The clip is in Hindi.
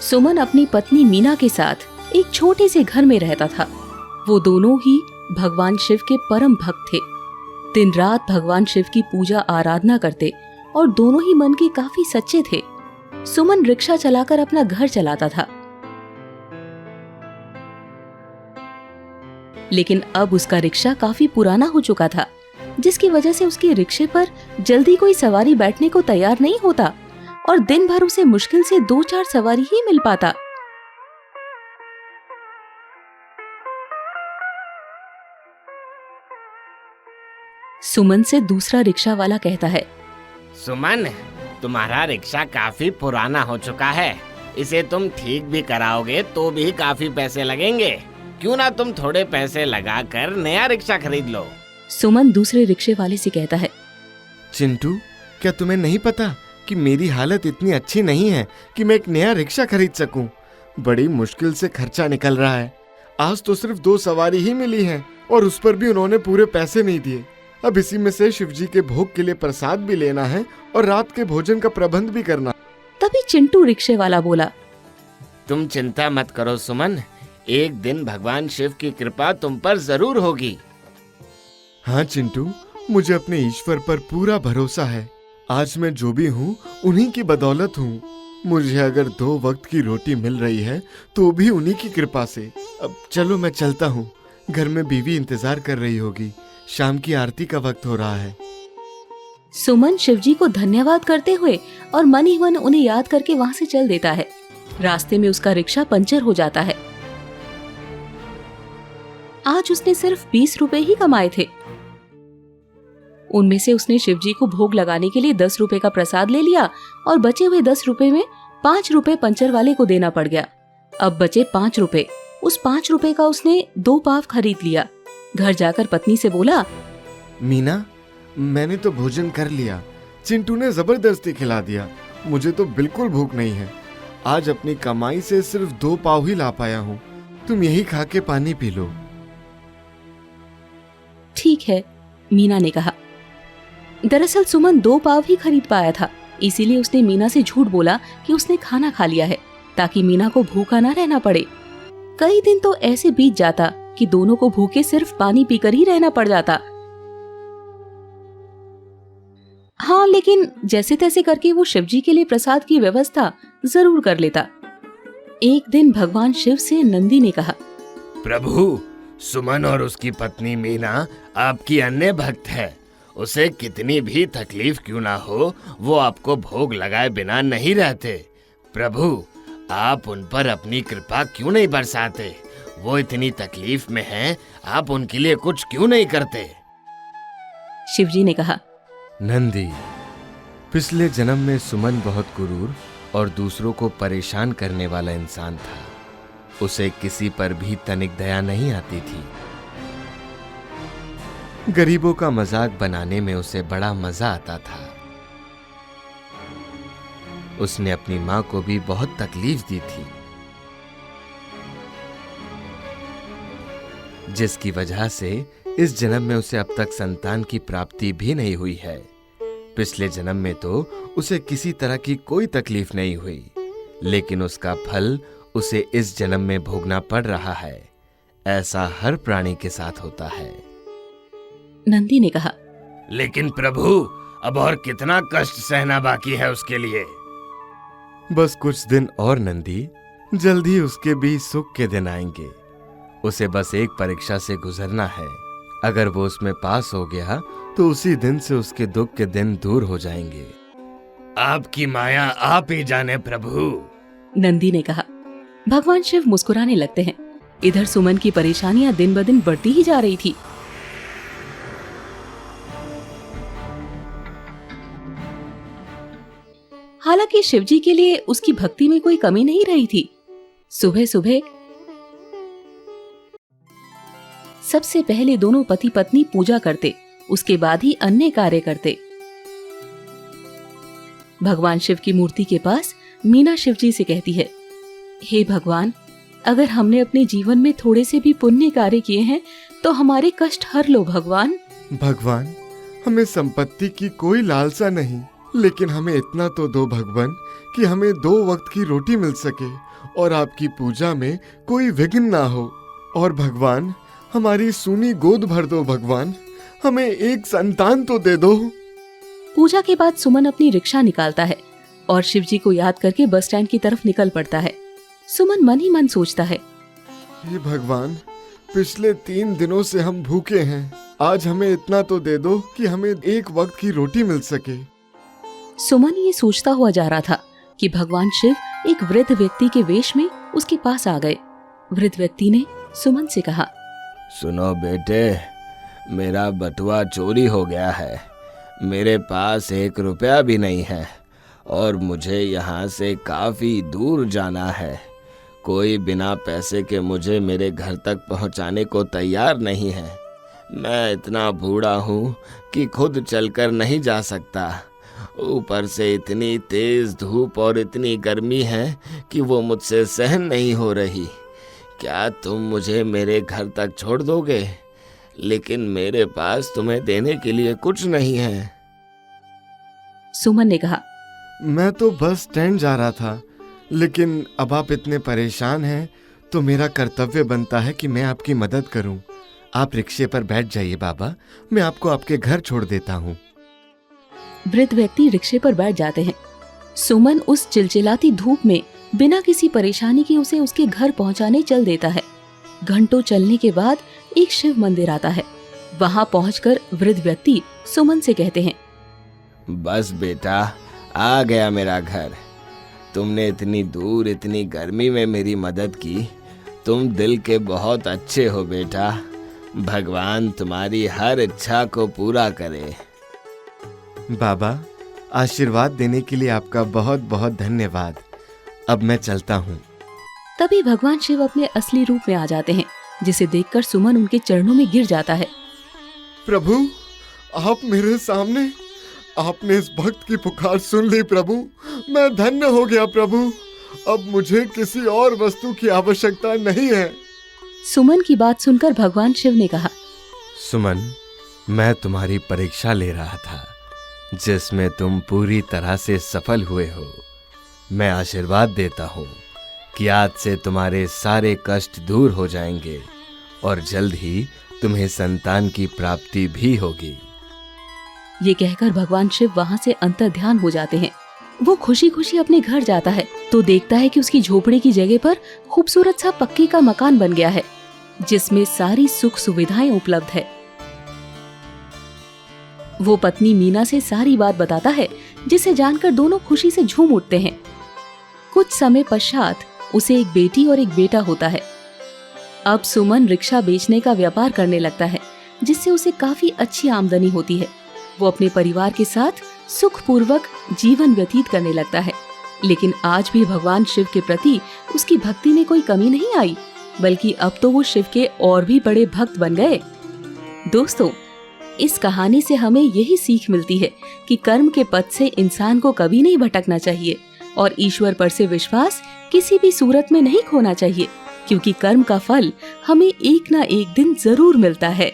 सुमन अपनी पत्नी मीना के साथ एक छोटे से घर में रहता था। वो दोनों ही भगवान शिव के परम भक्त थे। दिन रात भगवान शिव की पूजा आराधना करते और दोनों ही मन के काफी सच्चे थे। सुमन रिक्शा चलाकर अपना घर चलाता था, लेकिन अब उसका रिक्शा काफी पुराना हो चुका था, जिसकी वजह से उसके रिक्शे पर जल्दी कोई सवारी बैठने को तैयार नहीं होता और दिन भर उसे मुश्किल से 2-4 सवारी ही मिल पाता। सुमन से दूसरा रिक्शा वाला कहता है, सुमन, तुम्हारा रिक्शा काफी पुराना हो चुका है। इसे तुम ठीक भी कराओगे तो भी काफी पैसे लगेंगे। क्यों ना तुम थोड़े पैसे लगाकर नया रिक्शा खरीद लो। सुमन दूसरे रिक्शे वाले से कहता है, चिंटू, क्या तुम्हें नहीं पता कि मेरी हालत इतनी अच्छी नहीं है कि मैं एक नया रिक्शा खरीद सकूं? बड़ी मुश्किल से खर्चा निकल रहा है। आज तो सिर्फ 2 सवारी ही मिली हैं और उस पर भी उन्होंने पूरे पैसे नहीं दिए। अब इसी में से शिवजी के भोग के लिए प्रसाद भी लेना है और रात के भोजन का प्रबंध भी करना। तभी चिंटू रिक्शे वाला बोला, तुम चिंता मत करो सुमन, एक दिन भगवान शिव की कृपा तुम पर जरूर होगी। हाँ चिंटू, मुझे अपने ईश्वर पर पूरा भरोसा है। आज मैं जो भी हूँ उन्हीं की बदौलत हूँ। मुझे अगर 2 वक्त की रोटी मिल रही है तो भी उन्हीं की कृपा से। अब चलो मैं चलता हूँ, घर में बीवी इंतजार कर रही होगी। शाम की आरती का वक्त हो रहा है। सुमन शिवजी को धन्यवाद करते हुए और मन ही मन उन्हें याद करके वहाँ से चल देता है। रास्ते में उसका रिक्शा पंचर हो जाता है। आज उसने सिर्फ 20 रुपए ही कमाए थे। उनमें से उसने शिवजी को भोग लगाने के लिए 10 रुपए का प्रसाद ले लिया और बचे हुए 10 रुपए में 5 रुपए पंचर वाले को देना पड़ गया। अब बचे 5 रुपए। उस 5 रुपए का उसने 2 पाव खरीद लिया। घर जाकर पत्नी से बोला, मीना, मैंने तो भोजन कर लिया। चिंटू ने जबरदस्ती खिला दिया। मुझे तो बिल्कुल भूख नहीं है। आज अपनी कमाई से सिर्फ 2 पाव ही ला पाया हूँ। तुम यही खा के पानी पी लो। ठीक है, मीना ने कहा। दरअसल सुमन 2 पाव ही खरीद पाया था, इसीलिए उसने मीना से झूठ बोला कि उसने खाना खा लिया है, ताकि मीना को भूखा ना रहना पड़े। कई दिन तो ऐसे बीत जाता कि दोनों को भूखे सिर्फ पानी पीकर ही रहना पड़ जाता। हाँ, लेकिन जैसे तैसे करके वो शिवजी के लिए प्रसाद की व्यवस्था जरूर कर लेता। एक दिन भगवान शिव से नंदी ने कहा, प्रभु, सुमन और उसकी पत्नी मीना आपकी अन्य भक्त है। उसे कितनी भी तकलीफ क्यों ना हो, वो आपको भोग लगाए बिना नहीं रहते। प्रभु, आप उन पर अपनी कृपा क्यों नहीं बरसाते? वो इतनी तकलीफ में हैं, आप उनके लिए कुछ क्यों नहीं करते? शिवजी ने कहा, नंदी, पिछले जन्म में सुमन बहुत क्रूर और दूसरों को परेशान करने वाला इंसान था। उसे किसी पर भी तनिक दया नहीं आती थी। गरीबों का मजाक बनाने में उसे बड़ा मजा आता था। उसने अपनी मां को भी बहुत तकलीफ दी थी, जिसकी वजह से इस जन्म में उसे अब तक संतान की प्राप्ति भी नहीं हुई है। पिछले जन्म में तो उसे किसी तरह की कोई तकलीफ नहीं हुई, लेकिन उसका फल उसे इस जन्म में भोगना पड़ रहा है। ऐसा हर प्राणी के साथ होता है। नंदी ने कहा, लेकिन प्रभु, अब और कितना कष्ट सहना बाकी है उसके लिए? बस कुछ दिन और नंदी, जल्दी उसके भी सुख के दिन आएंगे। उसे बस एक परीक्षा से गुजरना है। अगर वो उसमें पास हो गया तो उसी दिन से उसके दुख के दिन दूर हो जाएंगे। आपकी माया आप ही जाने प्रभु, नंदी ने कहा। भगवान शिव मुस्कुराने लगते हैं। इधर सुमन की परेशानियां दिन ब दिन बढ़ती ही जा रही थी। हालांकि शिवजी के लिए उसकी भक्ति में कोई कमी नहीं रही थी। सुबह सुबह सबसे पहले दोनों पति पत्नी पूजा करते, उसके बाद ही अन्य कार्य करते। भगवान शिव की मूर्ति के पास मीना शिवजी से कहती है, हे भगवान, अगर हमने अपने जीवन में थोड़े से भी पुण्य कार्य किए हैं तो हमारे कष्ट हर लो भगवान। भगवान, हमें संपत्ति की कोई लालसा नहीं, लेकिन हमें इतना तो दो भगवान कि हमें 2 वक्त की रोटी मिल सके और आपकी पूजा में कोई विघ्न ना हो। और भगवान, हमारी सूनी गोद भर दो भगवान, हमें एक संतान तो दे दो। पूजा के बाद सुमन अपनी रिक्शा निकालता है और शिवजी को याद करके बस स्टैंड की तरफ निकल पड़ता है। सुमन मन ही मन सोचता है, हे भगवान, पिछले 3 दिनों से हम भूखे हैं, आज हमें इतना तो दे दो कि हमें एक वक्त की रोटी मिल सके। सुमन ये सोचता हुआ जा रहा था कि भगवान शिव एक वृद्ध व्यक्ति के वेश में उसके पास आ गए। वृद्ध व्यक्ति ने सुमन से कहा, सुनो बेटे, मेरा बटुआ चोरी हो गया है। मेरे पास 1 रुपया भी नहीं है और मुझे यहाँ से काफी दूर जाना है। कोई बिना पैसे के मुझे मेरे घर तक पहुँचाने को तैयार नहीं है। मैं इतना बूढ़ा हूँ कि खुद चलकर नहीं जा सकता। ऊपर से इतनी तेज धूप और इतनी गर्मी है कि वो मुझसे सहन नहीं हो रही। क्या तुम मुझे मेरे घर तक छोड़ दोगे? लेकिन मेरे पास तुम्हें देने के लिए कुछ नहीं है। सुमन ने कहा, मैं तो बस स्टैंड जा रहा था, लेकिन अब आप इतने परेशान हैं तो मेरा कर्तव्य बनता है कि मैं आपकी मदद करूं। आप रिक्शे पर बैठ जाइए बाबा, मैं आपको आपके घर छोड़ देता हूं। वृद्ध व्यक्ति रिक्शे पर बैठ जाते हैं। सुमन उस चिलचिलाती धूप में बिना किसी परेशानी के उसे उसके घर पहुंचाने चल देता है। घंटों चलने के बाद एक शिव मंदिर आता है। वहां पहुंचकर वृद्ध व्यक्ति सुमन से कहते हैं, बस बेटा, आ गया मेरा घर। तुमने इतनी दूर इतनी गर्मी में मेरी मदद की। तुम दिल के बहुत अच्छे हो बेटा। भगवान तुम्हारी हर इच्छा को पूरा करे। बाबा, आशीर्वाद देने के लिए आपका बहुत बहुत धन्यवाद। अब मैं चलता हूँ। तभी भगवान शिव अपने असली रूप में आ जाते हैं, जिसे देखकर सुमन उनके चरणों में गिर जाता है। प्रभु, आप मेरे सामने, आपने इस भक्त की पुकार सुन ली प्रभु। मैं धन्य हो गया प्रभु। अब मुझे किसी और वस्तु की आवश्यकता नहीं है। सुमन की बात सुनकर भगवान शिव ने कहा, सुमन, मैं तुम्हारी परीक्षा ले रहा था, जिसमें तुम पूरी तरह से सफल हुए हो। मैं आशीर्वाद देता हूँ कि आज से तुम्हारे सारे कष्ट दूर हो जाएंगे और जल्द ही तुम्हें संतान की प्राप्ति भी होगी। ये कहकर भगवान शिव वहाँ से अंतर्ध्यान हो जाते हैं। वो खुशी खुशी अपने घर जाता है तो देखता है कि उसकी झोपड़ी की जगह पर खूबसूरत सा पक्के का मकान बन गया है, जिसमें सारी सुख सुविधाएं उपलब्ध है। वो पत्नी मीना से सारी बात बताता है, जिसे जानकर दोनों खुशी से झूम उठते हैं। कुछ समय पश्चात उसे एक बेटी और एक बेटा होता है। अब सुमन रिक्शा बेचने का व्यापार करने लगता है, जिससे उसे काफी अच्छी आमदनी होती है। वो अपने परिवार के साथ सुखपूर्वक जीवन व्यतीत करने लगता है। लेकिन आज भी भगवान शिव के प्रति उसकी भक्ति में कोई कमी नहीं आई, बल्कि अब तो वो शिव के और भी बड़े भक्त बन गए। दोस्तों, इस कहानी से हमें यही सीख मिलती है कि कर्म के पथ से इंसान को कभी नहीं भटकना चाहिए और ईश्वर पर से विश्वास किसी भी सूरत में नहीं खोना चाहिए, क्योंकि कर्म का फल हमें एक ना एक दिन जरूर मिलता है।